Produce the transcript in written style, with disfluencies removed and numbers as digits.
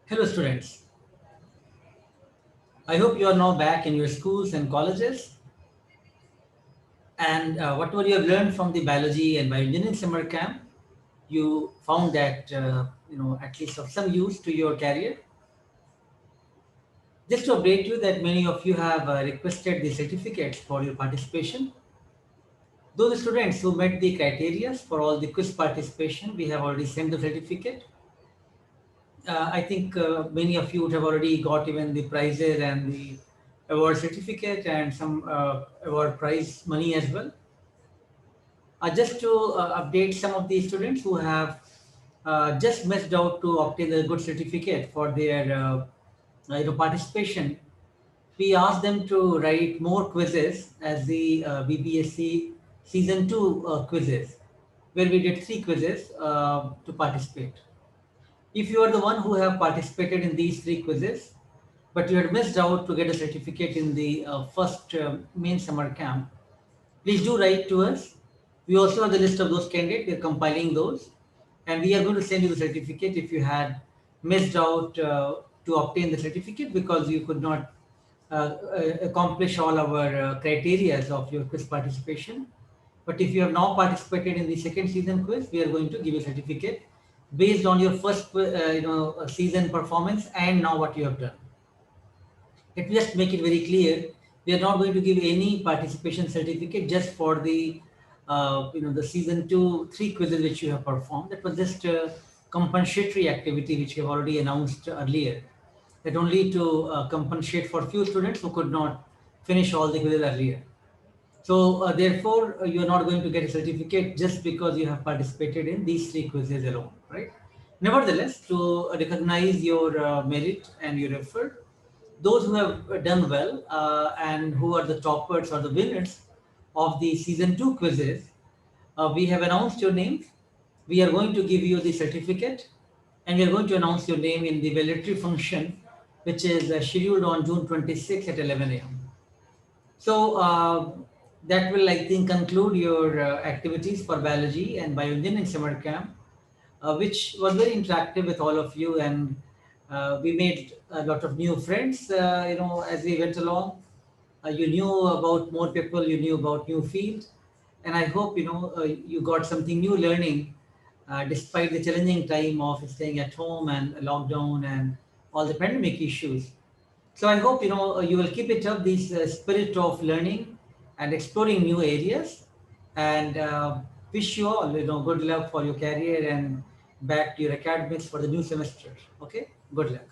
Hello students, I hope you are now back in your schools and colleges and whatever you have learned from the biology and bioengineering summer camp, you found that at least of some use to your career. Just to update you that many of you have requested the certificates for your participation. Those students who met the criteria for all the quiz participation, we have already sent the certificate. I think many of you would have already got even the prizes and the award certificate and some award prize money as well. Just to update some of the students who have just missed out to obtain a good certificate for their participation, we asked them to write more quizzes as the BBSC season 2 quizzes, where we did 3 quizzes to participate. If you are the one who have participated in these 3 quizzes, but you had missed out to get a certificate in the first main summer camp, please do write to us. We also have the list of those candidates. We are compiling those, and we are going to send you the certificate if you had missed out to obtain the certificate because you could not accomplish all our criteria of your quiz participation. But if you have now participated in the second season quiz, we are going to give you a certificate based on your first season performance and now what you have done. Let me just make it very clear. We are not going to give any participation certificate just for the the season 2 3 quizzes which you have performed. That was just a compensatory activity which we have already announced earlier. That only to compensate for few students who could not finish all the quizzes earlier. So therefore, you are not going to get a certificate just because you have participated in these 3 quizzes alone, right? Nevertheless, to recognize your merit and your effort, those who have done well and who are the toppers or the winners of the season 2 quizzes, we have announced your names. We are going to give you the certificate and we are going to announce your name in the valedictory function, which is scheduled on June 26th at 11 a.m. So that will, I think, conclude your activities for biology and bioengineering summer camp, which was very interactive with all of you, and we made a lot of new friends. As we went along, you knew about more people, you knew about new fields, and I hope you got something new learning, despite the challenging time of staying at home and lockdown and all the pandemic issues. So I hope you will keep it up this spirit of learning and exploring new areas, and wish you all good luck for your career and back to your academics for the new semester. Okay, good luck.